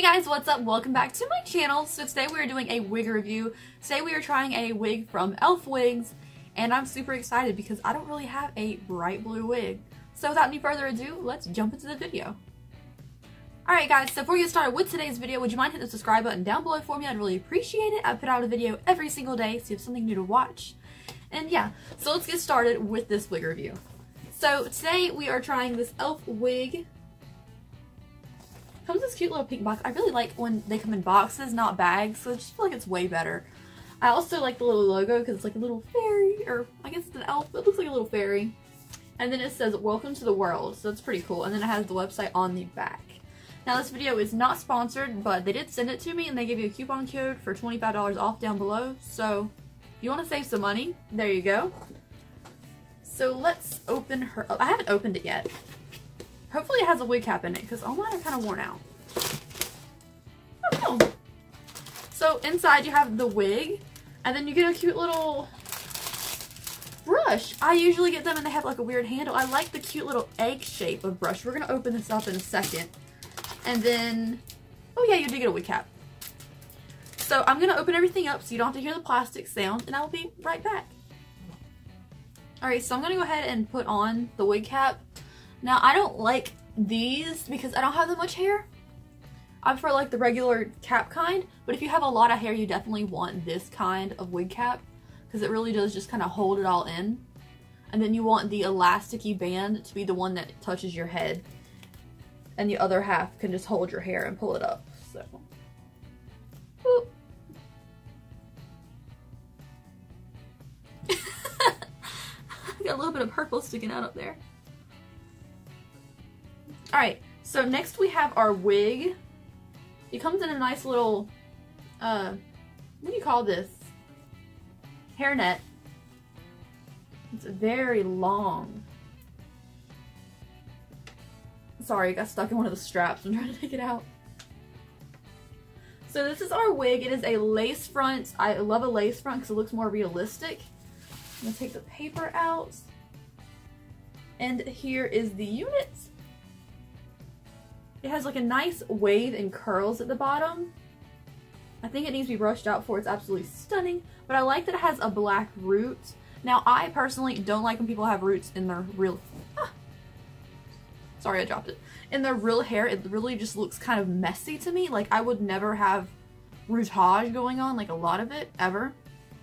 Hey guys, what's up? Welcome back to my channel. So today we are doing a wig review. Today we are trying a wig from ElfWigs, and I'm super excited because I don't really have a bright blue wig. So without any further ado, let's jump into the video. Alright guys, so before we get started with today's video, would you mind hitting the subscribe button down below for me? I'd really appreciate it. I put out a video every single day so you have something new to watch. And yeah, so let's get started with this wig review. So today we are trying this elf wig. Comes in this cute little pink box. I really like when they come in boxes, not bags, so I just feel like it's way better. I also like the little logo because it's like a little fairy, or I guess it's an elf, but it looks like a little fairy. And then it says, "Welcome to the world," so that's pretty cool. And then it has the website on the back. Now this video is not sponsored, but they did send it to me and they gave you a coupon code for $25 off down below. So if you want to save some money, there you go. So let's open her up. I haven't opened it yet. Hopefully it has a wig cap in it, because all mine are kind of worn out. Oh, no. So inside you have the wig, and then you get a cute little brush. I usually get them and they have like a weird handle. I like the cute little egg shape of brush. We're going to open this up in a second. And then, oh yeah, you do get a wig cap. So I'm going to open everything up so you don't have to hear the plastic sound, and I will be right back. Alright, so I'm going to go ahead and put on the wig cap. Now, I don't like these because I don't have that much hair. I prefer like the regular cap kind, but if you have a lot of hair, you definitely want this kind of wig cap because it really does just kind of hold it all in. And then you want the elasticy band to be the one that touches your head, and the other half can just hold your hair and pull it up. So, whoop. Got a little bit of purple sticking out up there. Alright, so next we have our wig. It comes in a nice little, what do you call this? Hairnet. It's very long. Sorry, I got stuck in one of the straps. I'm trying to take it out. So this is our wig. It is a lace front. I love a lace front because it looks more realistic. I'm going to take the paper out. And here is the unit. It has like a nice wave and curls at the bottom. I think it needs to be brushed out for it's absolutely stunning, but I like that it has a black root. Now I personally don't like when people have roots in their real, sorry I dropped it. In their real hair, it really just looks kind of messy to me. Like I would never have rootage going on, like a lot of it, ever.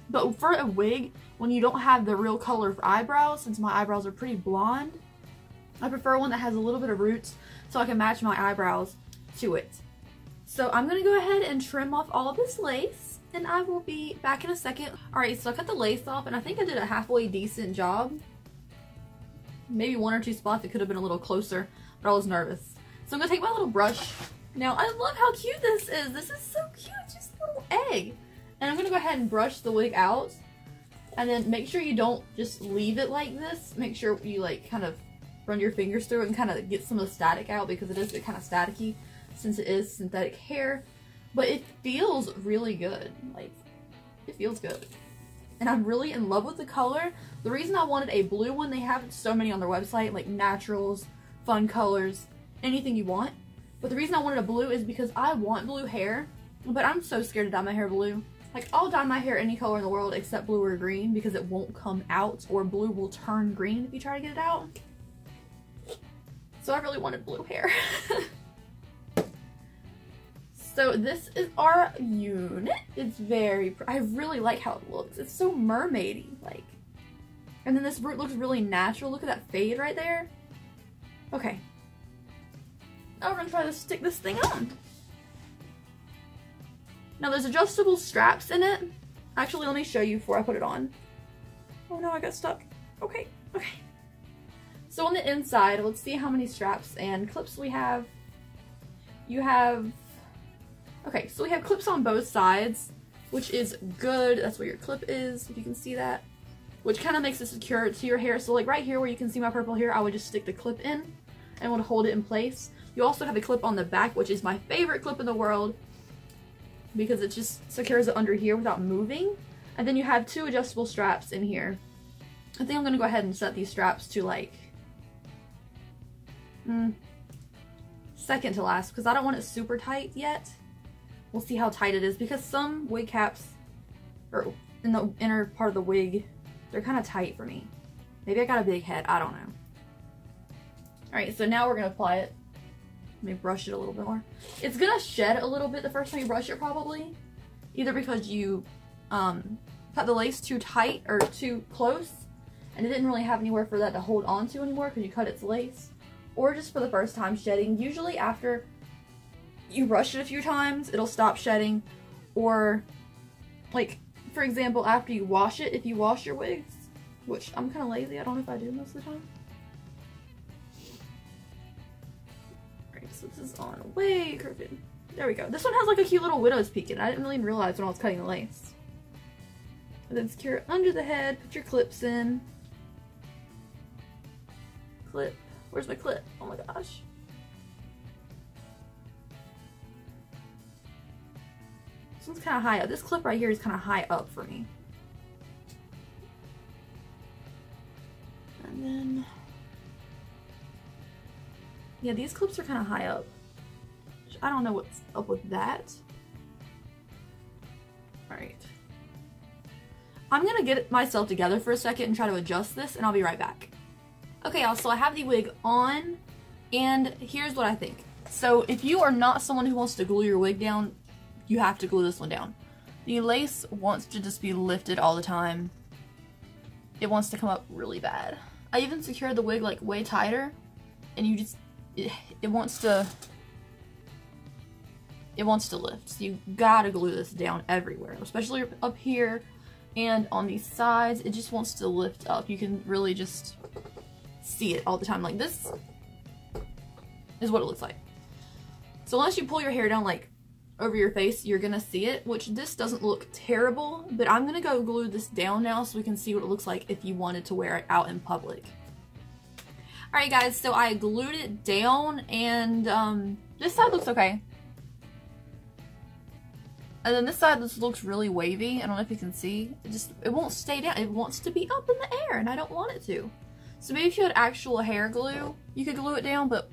But for a wig, when you don't have the real color for eyebrows, since my eyebrows are pretty blonde, I prefer one that has a little bit of roots so I can match my eyebrows to it. So I'm going to go ahead and trim off all of this lace, and I will be back in a second. Alright, so I cut the lace off, and I think I did a halfway decent job. Maybe one or two spots it could have been a little closer, but I was nervous. So I'm going to take my little brush. Now, I love how cute this is. This is so cute, just a little egg. And I'm going to go ahead and brush the wig out, and then make sure you don't just leave it like this. Make sure you like kind of run your fingers through it and kind of get some of the static out, because it is kind of staticky since it is synthetic hair. But it feels really good. Like, it feels good. And I'm really in love with the color. The reason I wanted a blue one, they have so many on their website, like naturals, fun colors, anything you want. But the reason I wanted a blue is because I want blue hair, but I'm so scared to dye my hair blue. Like, I'll dye my hair any color in the world except blue or green because it won't come out, or blue will turn green if you try to get it out. So I really wanted blue hair. So this is our unit. It's very, I really like how it looks. It's so mermaidy, like. And then this root looks really natural. Look at that fade right there. Okay. Now we're gonna try to stick this thing on. Now there's adjustable straps in it. Actually, let me show you before I put it on. Oh no, I got stuck. Okay, okay. So on the inside, let's see how many straps and clips we have. You have, okay, so we have clips on both sides, which is good. That's where your clip is, if you can see that. Which kind of makes it secure to your hair. So like right here where you can see my purple hair, I would just stick the clip in and would hold it in place. You also have a clip on the back, which is my favorite clip in the world, because it just secures it under here without moving. And then you have two adjustable straps in here. I think I'm going to go ahead and set these straps to like second to last because I don't want it super tight yet. We'll see how tight it is because some wig caps, or in the inner part of the wig, they're kind of tight for me. Maybe I got a big head, I don't know. Alright, so now we're going to apply it. Let me brush it a little bit more. It's going to shed a little bit the first time you brush it probably. Either because you cut the lace too tight or too close and it didn't really have anywhere for that to hold on to anymore because you cut its lace. Or just for the first time shedding. Usually after you brush it a few times, it'll stop shedding. Or, like, for example, after you wash it, if you wash your wigs, which I'm kind of lazy, I don't know if I do most of the time. Alright, so this is on way crooked. There we go. This one has like a cute little widow's peak in it. I didn't really realize when I was cutting the lace. And then secure it under the head, put your clips in. Clip. Where's my clip? Oh my gosh. This one's kind of high up. This clip right here is kind of high up for me. And then, yeah, these clips are kind of high up. I don't know what's up with that. Alright. I'm gonna get myself together for a second and try to adjust this, and I'll be right back. Okay, y'all, so I have the wig on, and here's what I think. So if you are not someone who wants to glue your wig down, you have to glue this one down. The lace wants to just be lifted all the time. It wants to come up really bad. I even secured the wig like way tighter, and you just, it wants to lift. So you gotta glue this down everywhere, especially up here and on these sides. It just wants to lift up. You can really just see it all the time. Like, this is what it looks like. So unless you pull your hair down like over your face, you're gonna see it, which this doesn't look terrible, but I'm gonna go glue this down now so we can see what it looks like if you wanted to wear it out in public. Alright guys, so I glued it down, and this side looks okay. And then this side just looks really wavy. I don't know if you can see. It won't stay down. It wants to be up in the air, and I don't want it to. So maybe if you had actual hair glue, you could glue it down, but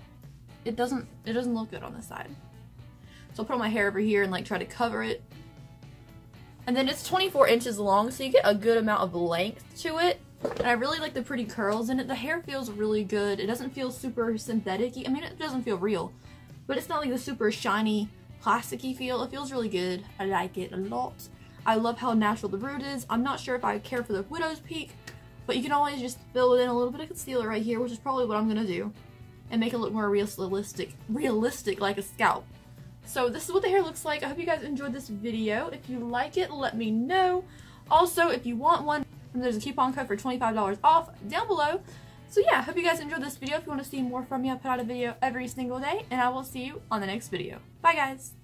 it doesn't look good on this side. So I'll put my hair over here and like try to cover it. And then it's 24 inches long, so you get a good amount of length to it. And I really like the pretty curls in it. The hair feels really good. It doesn't feel super synthetic-y. I mean, it doesn't feel real, but it's not like the super shiny, plasticky feel. It feels really good. I like it a lot. I love how natural the root is. I'm not sure if I care for the widow's peak, but you can always just fill it in a little bit of concealer right here, which is probably what I'm gonna do, and make it look more realistic like a scalp. So this is what the hair looks like. I hope you guys enjoyed this video. If you like it, let me know. Also, if you want one, there's a coupon code for $25 off down below. So yeah, I hope you guys enjoyed this video. If you want to see more from me, I put out a video every single day, and I will see you on the next video. Bye guys!